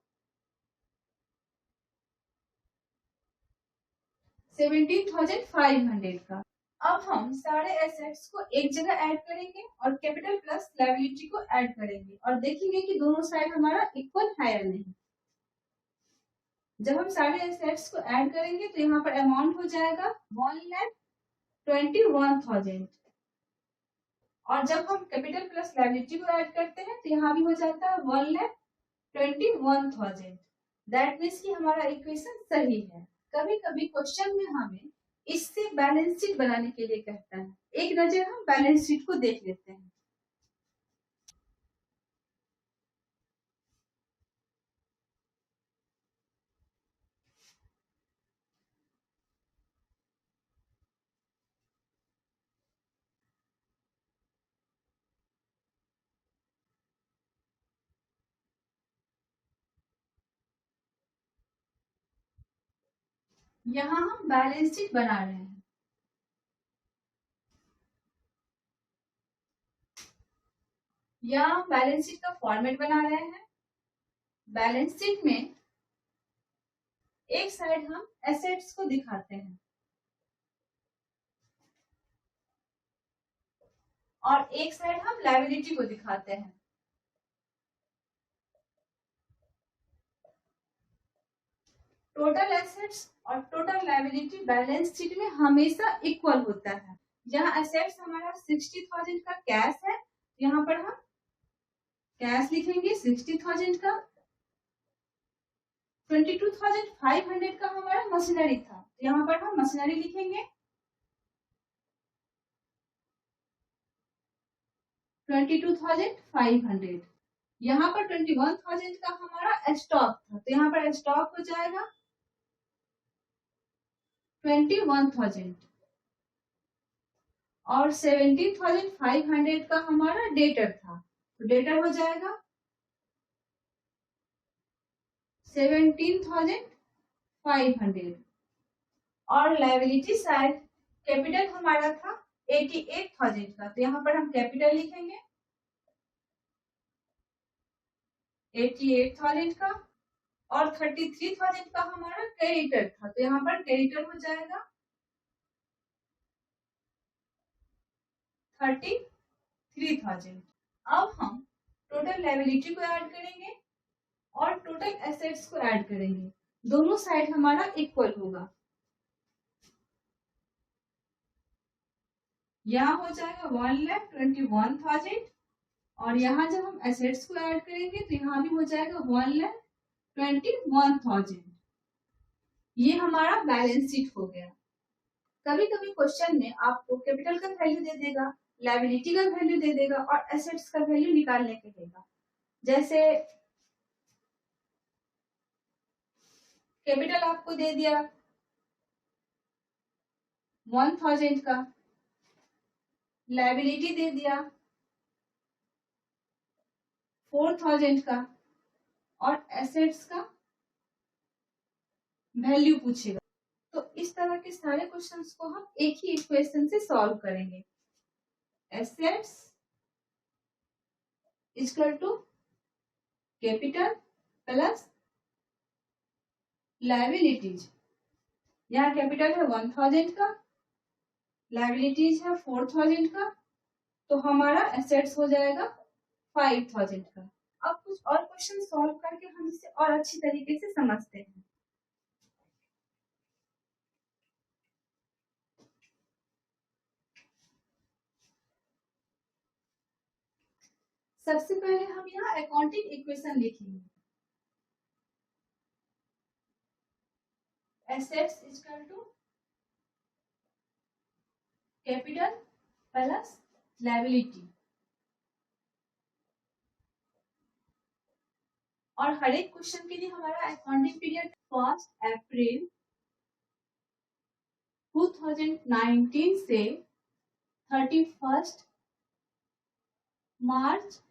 [SPEAKER 1] 17,500 का। अब हम सारे एसेट्स को एक जगह ऐड करेंगे और कैपिटल प्लस लायबिलिटी को ऐड करेंगे और देखेंगे कि दोनों साइड हमारा इक्वल है या नहीं। जब हम सारे एसेट्स को ऐड करेंगे तो यहाँ पर अमाउंट हो जाएगा 1,21,000 और जब हम कैपिटल प्लस लायबिलिटी को ऐड करते हैं तो यहाँ भी हो जाता है 1,21,000। दैट मीन्स कि हमारा इक्वेशन सही है। कभी कभी क्वेश्चन में हमें इससे बैलेंस शीट बनाने के लिए कहता है। एक नजर हम बैलेंस शीट को देख लेते हैं। यहाँ हम बैलेंस शीट बना रहे हैं। यहाँ हम बैलेंस शीट का फॉर्मेट बना रहे हैं। बैलेंस शीट में एक साइड हम एसेट्स को दिखाते हैं और एक साइड हम लायबिलिटी को दिखाते हैं। टोटल एसेट्स और टोटल लायबिलिटी बैलेंस शीट में हमेशा इक्वल होता है। जहाँ एसेट्स हमारा 60,000 का कैश है, यहाँ पर हम कैश लिखेंगे 60,000 का। 22,500 का हमारा मशीनरी था, तो यहाँ पर हम मशीनरी लिखेंगे 22,500। यहाँ पर 21,000 का हमारा स्टॉक था, तो यहाँ पर स्टॉक हो जाएगा 21,000। और 17,500 का हमारा डेटर था, तो डेटर हो जाएगा 17,500। और लायबिलिटी साइड कैपिटल हमारा था 88,000 का, तो यहाँ पर हम कैपिटल लिखेंगे 88,000 का। और 33,000 का हमारा क्रेडिटर था, तो यहाँ पर क्रेडिटर हो जाएगा 33,000। अब हम टोटल लायबिलिटी को ऐड करेंगे और टोटल एसेट्स को ऐड करेंगे, दोनों साइड हमारा इक्वल होगा। यहाँ हो जाएगा 1,21,000 और यहाँ जब हम एसेट्स को ऐड करेंगे तो यहाँ भी हो जाएगा 1,21,000। ये हमारा बैलेंस शीट हो गया। कभी कभी क्वेश्चन में आपको कैपिटल का वैल्यू दे देगा, लायबिलिटी का वैल्यू दे देगा और एसेट्स का वैल्यू निकालने के देगा। जैसे कैपिटल आपको दे दिया 1,000 का, लायबिलिटी दे दिया 4,000 का और एसेट्स का वैल्यू पूछेगा। तो इस तरह के सारे क्वेश्चंस को हम एक ही इक्वेशन से सॉल्व करेंगे। Assets equal to capital plus liabilities. यहाँ कैपिटल है 1,000 का, लायबिलिटीज है 4,000 का, तो हमारा एसेट्स हो जाएगा 5,000 का। अब कुछ और क्वेश्चन सॉल्व करके हम इसे और अच्छी तरीके से समझते हैं। सबसे पहले हम यहाँ अकाउंटिंग इक्वेशन लिखेंगे। Assets equal to capital plus liability. और हर एक क्वेश्चन के लिए हमारा अकाउंटिंग पीरियड 1 अप्रैल 2019 से 31 मार्च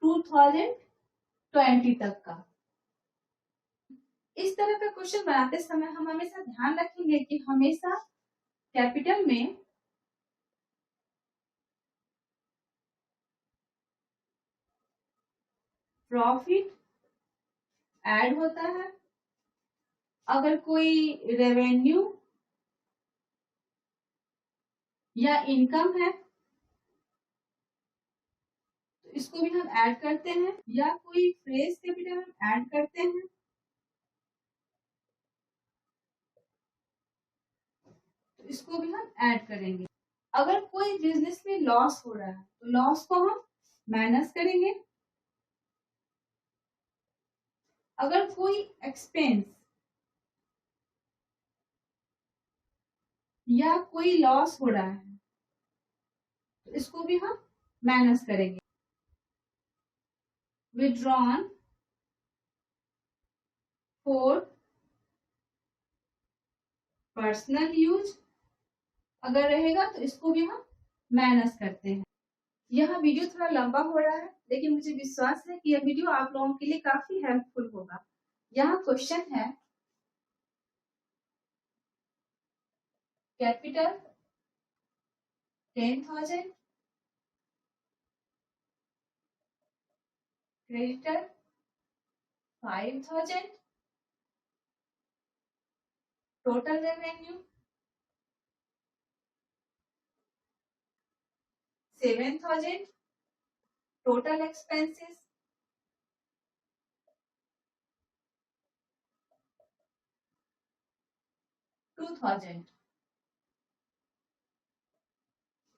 [SPEAKER 1] 2020 तक का। इस तरह का क्वेश्चन बनाते समय हम हमेशा ध्यान रखेंगे कि हमेशा कैपिटल में प्रॉफिट ऐड होता है। अगर कोई रेवेन्यू या इनकम है तो इसको भी हम ऐड करते हैं, या कोई फ्रेश कैपिटल हम ऐड करते हैं तो इसको भी हम ऐड करेंगे। अगर कोई बिजनेस में लॉस हो रहा है तो लॉस को हम माइनस करेंगे। अगर कोई एक्सपेंस या कोई लॉस हो रहा है तो इसको भी हम माइनस करेंगे। विड्रॉन फॉर पर्सनल यूज अगर रहेगा तो इसको भी हम माइनस करते हैं। यह वीडियो थोड़ा लंबा हो रहा है, लेकिन मुझे विश्वास है कि यह वीडियो आप लोगों के लिए काफी हेल्पफुल होगा। यहाँ क्वेश्चन है capital 10,000, creditor 5,000, total revenue 7,000, total expenses 2000.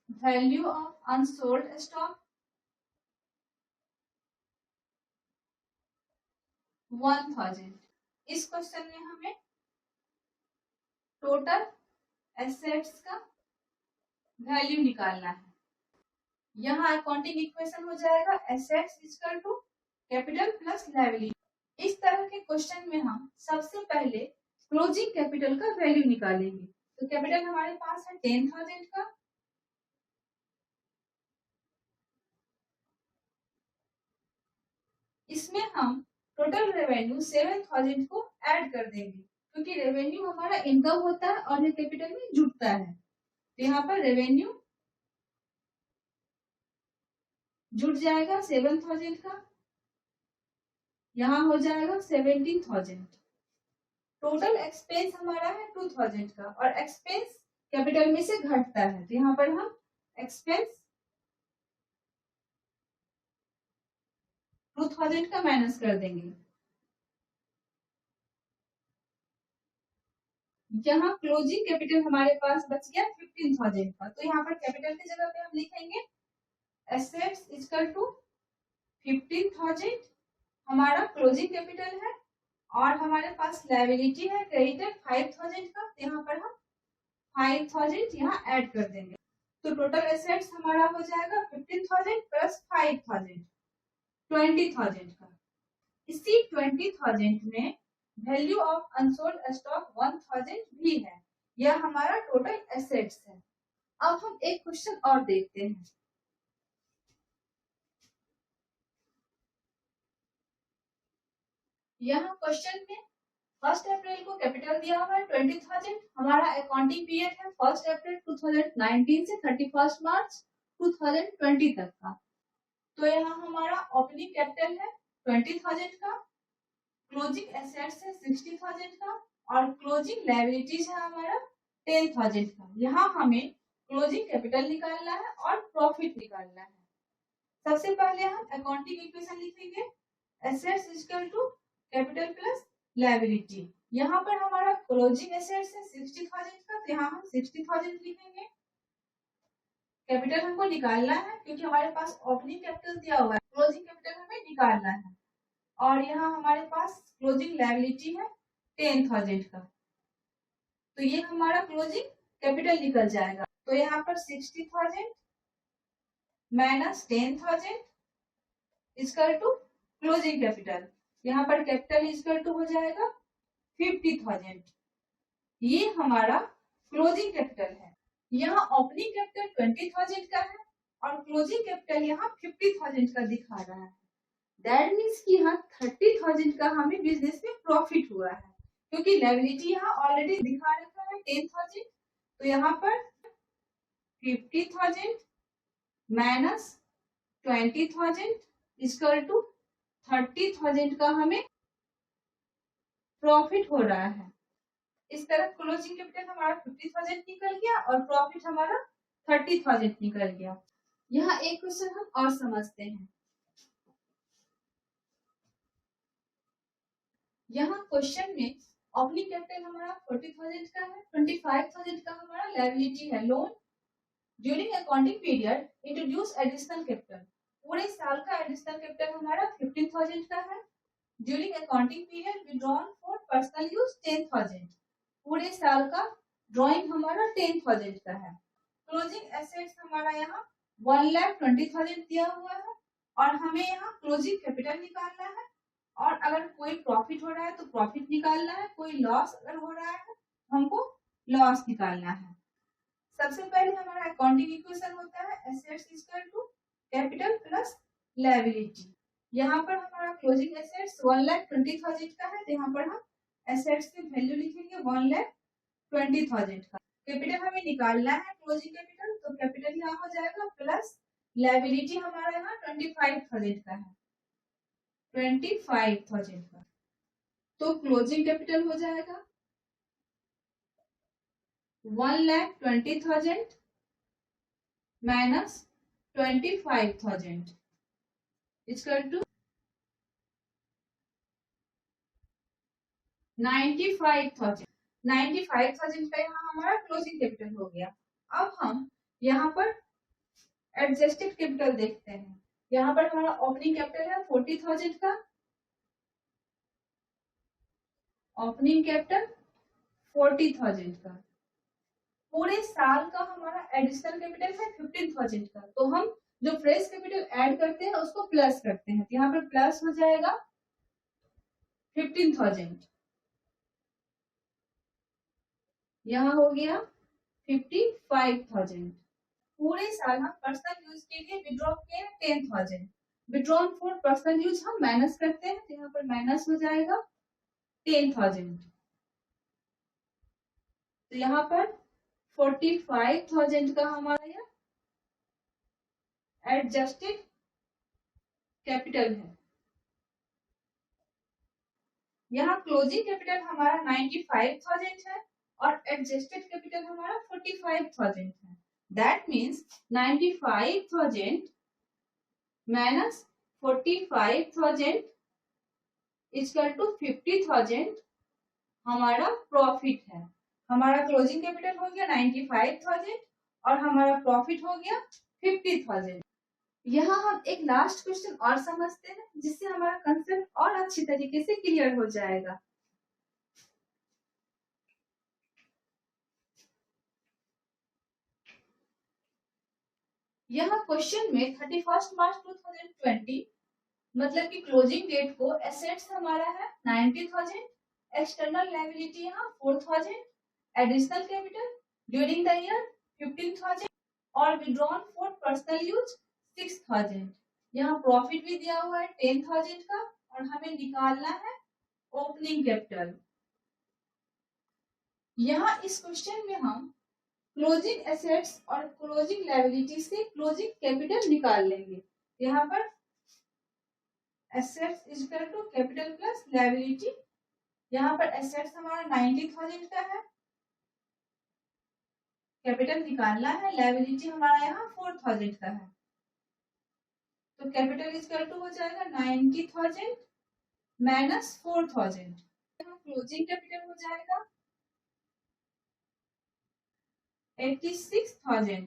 [SPEAKER 1] Value of unsold stock 1000. इस क्वेश्चन में हमें टोटल एसेट्स का वैल्यू निकालना है। यहाँ अकाउंटिंग इक्वेशन हो जाएगा assets equal to capital plus liability. इस तरह के क्वेश्चन में हम सबसे पहले क्लोजिंग कैपिटल का वैल्यू निकालेंगे। तो कैपिटल हमारे पास है 10,000 का, इसमें हम टोटल रेवेन्यू 7,000 को ऐड कर देंगे, क्योंकि रेवेन्यू हमारा इनकम होता है और ये कैपिटल में जुड़ता है। तो यहाँ पर रेवेन्यू जुड़ जाएगा 7,000 का, यहाँ हो जाएगा 17,000। टोटल एक्सपेंस हमारा है 2,000 का, और एक्सपेंस कैपिटल में से घटता है, तो यहाँ पर हम एक्सपेंस 2,000 का माइनस कर देंगे। यहाँ क्लोजिंग कैपिटल हमारे पास बच गया 15,000 का, तो यहाँ पर कैपिटल की जगह पे हम लिखेंगे एसेट्स इक्वल टू 15,000 हमारा क्लोजिंग कैपिटल है, और हमारे पास लायबिलिटी है क्रेडिटर 5,000 का, तो यहाँ पर हम 5,000 यहाँ ऐड कर देंगे। तो टोटल एसेट्स हमारा हो जाएगा 15,000 प्लस 5,000 20,000 का। इसी 20,000 में वैल्यू ऑफ अनसोल्ड स्टॉक 1,000 भी है, यह हमारा टोटल एसेट्स है। अब हम एक क्वेश्चन और देखते हैं। यहाँ क्वेश्चन में 1 अप्रैल को कैपिटल दिया हुआ है 20,000, हमारा अकाउंटिंग पीरियड है 1 अप्रैल 2019 से 31 मार्च 2020 तक का। तो यहाँ हमारा ओपनिंग कैपिटल है 20,000 का, क्लोजिंग एसेट्स है 60,000 का, और क्लोजिंग लायबिलिटीज है हमारा 10,000 का। यहाँ हमें क्लोजिंग कैपिटल निकालना है और प्रॉफिट निकालना है। सबसे पहले हम अकाउंटिंग इक्वेशन लिखेंगे assets equal to capital plus liability. यहाँ पर हमारा क्लोजिंग एसेट्स है 60,000 का, तो यहाँ हम 60,000 लिखेंगे। कैपिटल हमको निकालना है क्योंकि हमारे पास ओपनिंग कैपिटल दिया हुआ है, क्लोजिंग कैपिटल हमें निकालना है। और यहाँ हमारे पास क्लोजिंग लायबिलिटी है 10,000 का, तो ये हमारा क्लोजिंग कैपिटल निकल जाएगा। तो यहाँ पर 60,000 minus 10,000 equal to closing capital, यहाँ पर कैपिटल इक्वल टू हो जाएगा 50,000। ये हमारा क्लोजिंग कैपिटल है। यहाँ ओपनिंग कैपिटल 20,000 का है और क्लोजिंग कैपिटल यहाँ 50,000 का दिखा रहा है। दैट मीन्स कि यहाँ 30,000 का हमें बिजनेस में प्रॉफिट हुआ है, क्योंकि लायबिलिटी यहाँ ऑलरेडी दिखा रखा है 10,000, तो यहाँ पर 50,000 माइनस 20,000 इक्वल टू 30,000 का हमें प्रॉफिट हो रहा है। इस तरह क्लोजिंग कैपिटल हमारा 50,000 निकल गया और प्रॉफिट हमारा 30,000 निकल गया। यहाँ एक क्वेश्चन हम और समझते हैं। यहाँ क्वेश्चन में ओपनिंग कैपिटल हमारा 40,000 का है, 25,000 का हमारा लायबिलिटी है loan. During accounting period introduce additional capital, पूरे साल का एडिशनल कैपिटल हमारा 15,000 का है। During accounting period withdrawn for personal use 10,000, पूरे साल का ड्रॉइंग हमारा 10,000 का है। क्लोजिंग एसेट्स हमारा यहाँ 1,20,000 दिया हुआ है, और हमें यहाँ क्लोजिंग कैपिटल निकालना है, और अगर कोई प्रॉफिट हो रहा है तो प्रॉफिट निकालना है, कोई लॉस अगर हो रहा है हमको लॉस निकालना है। सबसे पहले हमारा अकाउंटिंग इक्वेशन होता है assets equal to capital plus liability. यहाँ पर हमारा क्लोजिंग एसेट्स 1,20,000 का है, तो यहाँ पर हम एसेट्स की वैल्यू लिखेंगे 1,20,000 का। कैपिटल हमें निकालना है क्लोजिंग कैपिटल, तो कैपिटल यहाँ हो जाएगा प्लस लायबिलिटी हमारा यहाँ 25,000 का है, 25,000 का। तो क्लोजिंग कैपिटल हो जाएगा 1,20,000 माइनस 25,000 इक्वल टू 95,000। 95,000 का यहाँ हमारा क्लोजिंग कैपिटल हो गया। अब हम यहाँ पर एडजस्टेड कैपिटल देखते हैं। यहाँ पर हमारा ओपनिंग कैपिटल है 40,000 का, ओपनिंग कैपिटल 40,000 का। पूरे साल का हमारा एडिशनल कैपिटल है 15,000 का। तो हम जो फ्रेश कैपिटल ऐड करते हैं उसको प्लस करते हैं, तो यहाँ पर प्लस हो जाएगा 15,000, यहाँ हो गया 55,000। पूरे साल हम पर्सनल यूज के लिए विड्रॉ किए 10,000, विड्रॉन फॉर पर्सनल यूज हम माइनस करते हैं, तो यहाँ पर माइनस हो जाएगा 10,000। तो यहाँ पर 45,000 का हमारा यह एडजस्टेड कैपिटल है। यहाँ क्लोजिंग कैपिटल हमारा 95,000 है और एडजस्टेड कैपिटल हमारा 45,000 है। That means 95,000 minus 45,000 equal to 50,000 हमारा प्रॉफिट है। हमारा क्लोजिंग कैपिटल हो गया 95,000 और हमारा प्रॉफिट हो गया 50,000। यहाँ हम एक लास्ट क्वेश्चन और समझते हैं जिससे हमारा कंसेप्ट और अच्छी तरीके से क्लियर हो जाएगा। यहाँ क्वेश्चन में 31 मार्च 2020 मतलब कि क्लोजिंग डेट को एसेट्स हमारा है 90,000, एक्सटर्नल लायबिलिटी यहाँ 4,000, additional capital during the year 15,000 और विड्रॉन फॉर पर्सनल यूज 6,000। यहाँ प्रॉफिट भी दिया हुआ है 10,000 का और हमें निकालना है ओपनिंग कैपिटल। यहाँ इस क्वेश्चन में हम क्लोजिंग एसेट्स और क्लोजिंग लायबिलिटी से क्लोजिंग कैपिटल निकाल लेंगे। यहाँ पर assets is equal to capital plus liability. यहाँ पर एसेट्स हमारा 90,000 का है, कैपिटल निकालना है, लायबिलिटी हमारा यहाँ 4,000 का है, तो कैपिटल इज इक्वल टू हो जाएगा 90,000 माइनस 4,000। यहाँ क्लोजिंग कैपिटल हो जाएगा 86,000।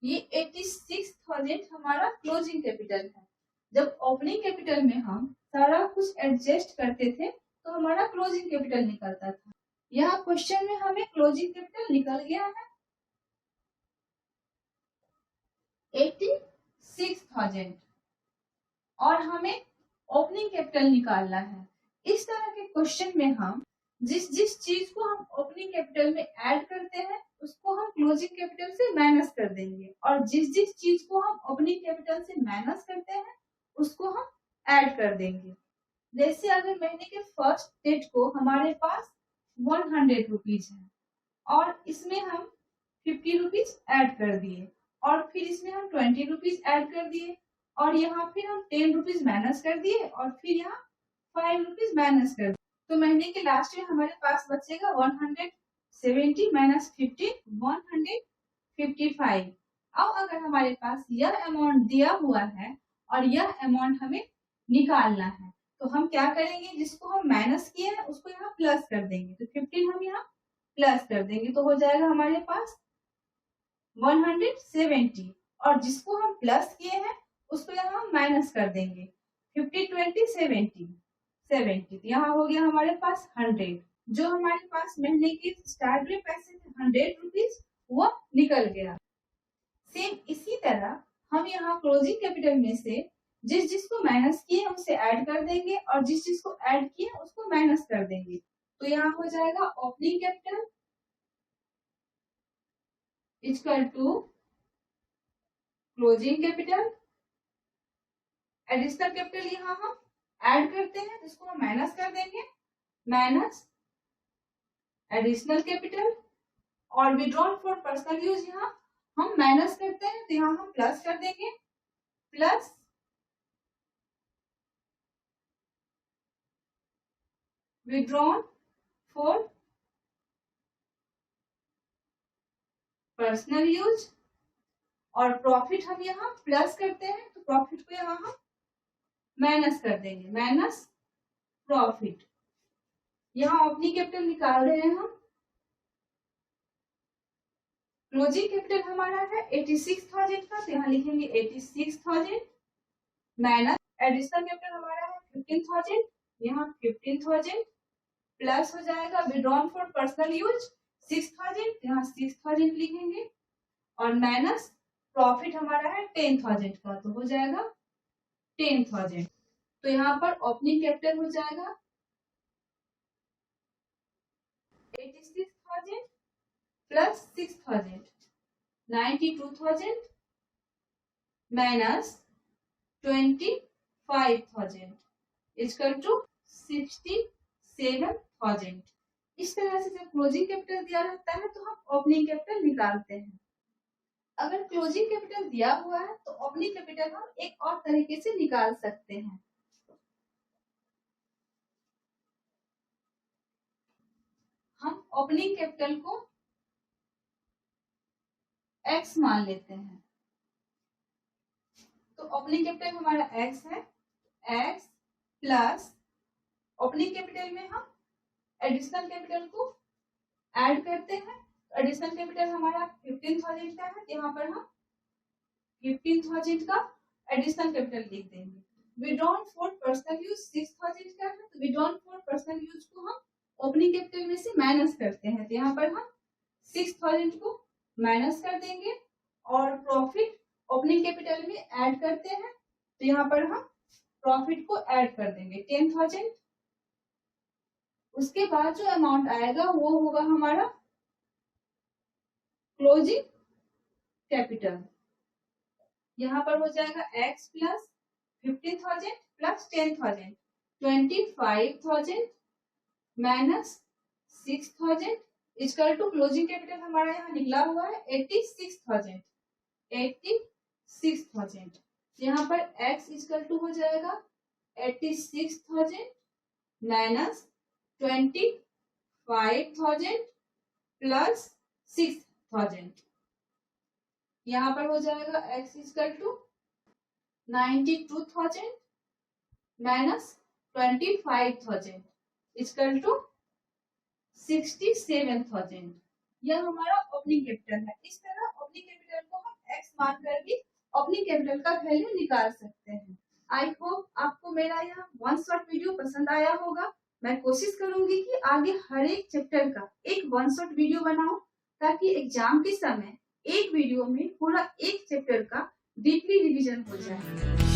[SPEAKER 1] ये 86,000 हमारा क्लोजिंग कैपिटल है। जब ओपनिंग कैपिटल में हम सारा कुछ एडजस्ट करते थे तो हमारा क्लोजिंग कैपिटल निकलता था। यहाँ क्वेश्चन में हमें क्लोजिंग कैपिटल निकल गया है 86,000 और हमें ओपनिंग कैपिटल निकालना है। इस तरह के क्वेश्चन में हम जिस जिस चीज को हम ओपनिंग कैपिटल में ऐड करते हैं उसको हम क्लोजिंग कैपिटल से माइनस कर देंगे और जिस जिस चीज को हम ओपनिंग कैपिटल से माइनस करते हैं उसको हम ऐड कर देंगे। जैसे अगर महीने के फर्स्ट डेट को हमारे पास 100 रुपीज है और इसमें हम 50 रुपीज ऐड कर दिए और फिर इसमें हम 20 रुपीज ऐड कर दिए और यहाँ फिर हम 10 रुपीज माइनस कर दिए और फिर यहाँ 5 रुपीज माइनस कर दिए, तो महीने के लास्ट में हमारे पास बचेगा 170 माइनस 50 155। अब अगर हमारे पास यह अमाउंट दिया हुआ है और यह अमाउंट हमें निकालना है तो हम क्या करेंगे, जिसको हम माइनस किए हैं उसको यहाँ प्लस कर देंगे, तो 15 हम यहाँ प्लस कर देंगे तो हो जाएगा हमारे पास 170 और जिसको हम प्लस किए हैं उसको यहाँ हम माइनस कर देंगे 50 20 70 यहाँ हो गया हमारे पास 100। जो हमारे पास महीने के स्टार्ट में पैसे थे 100 रुपीज वो निकल गया। सेम इसी तरह हम यहाँ क्लोजिंग कैपिटल में से जिस जिसको माइनस किए उसे ऐड कर देंगे और जिस जिसको ऐड किए उसको माइनस कर देंगे, तो यहाँ हो जाएगा opening capital equal to closing capital. Additional capital यहाँ हम ऐड करते हैं जिसको हम माइनस कर देंगे माइनस एडिशनल कैपिटल और विड्रॉन फॉर पर्सनल यूज यहाँ हम माइनस करते हैं तो यहाँ हम प्लस कर देंगे plus withdrawn for personal use और प्रॉफिट हम यहाँ प्लस करते हैं तो प्रॉफिट को यहाँ हम माइनस कर देंगे माइनस प्रॉफिट। यहाँ ओपनिंग कैपिटल निकाल रहे हैं हम। क्लोजिंग कैपिटल हमारा है 86,000 का, तो यहाँ लिखेंगे 86,000 माइनस एडिशनल कैपिटल हमारा है 15,000, यहाँ 15,000 प्लस हो जाएगा विड्रॉन फॉर पर्सनल यूज 6,000, यहाँ 6,000 लिखेंगे और माइनस प्रॉफिट हमारा है 10,000 का, तो हो जाएगा 10,000। तो यहाँ पर ओपनिंग कैपिटल हो जाएगा 86,000 प्लस 6,000 92,000 माइनस 25,000 इक्वल टू 67,000। इस तरह से जब क्लोजिंग कैपिटल दिया रहता है तो हम ओपनिंग कैपिटल निकालते हैं। अगर क्लोजिंग कैपिटल दिया हुआ है तो ओपनिंग कैपिटल हम एक और तरीके से निकाल सकते हैं। हम ओपनिंग कैपिटल को x मान लेते हैं, तो ओपनिंग कैपिटल हमारा x है, x प्लस ओपनिंग कैपिटल में हम एडिशनल कैपिटल को ऐड करते हैं। एडिशनल कैपिटल हमारा 15,000 का है, यहाँ पर हम 15,000 का एडिशनल कैपिटल लिख देंगे। विड्रॉन फॉर पर्सनल यूज 6,000 का है, तो विड्रॉन फॉर पर्सनल यूज को हम ओपनिंग कैपिटल में से माइनस करते हैं, तो यहाँ पर हम 6,000 को माइनस कर देंगे और प्रॉफिट ओपनिंग कैपिटल में ऐड करते हैं, तो यहाँ पर हम प्रॉफिट को ऐड कर देंगे 10,000। उसके बाद जो अमाउंट आएगा वो होगा हमारा क्लोजिंग कैपिटल। यहाँ पर हो जाएगा x plus 15,000 plus 10,000 25,000 minus 6,000 equal to closing capital हमारा यहाँ निकला हुआ है 86,000। यहाँ पर x इक्वल टू हो जाएगा 86,000 माइनस 25,000 प्लस 6,000। यहाँ पर हो जाएगा x equal to 92,000 minus 25,000 equal to 67,000। यह हमारा ओपनिंग कैपिटल है। इस तरह ओपनिंग कैपिटल को हम x मान कर भी ओपनिंग कैपिटल का वैल्यू निकाल सकते हैं। आई होप आपको मेरा यह वन शॉट वीडियो पसंद आया होगा। मैं कोशिश करूंगी कि आगे हर एक चैप्टर का एक वन शॉट वीडियो बनाऊं, ताकि एग्जाम के समय एक वीडियो में पूरा एक चैप्टर का डीपली रिवीजन हो जाए।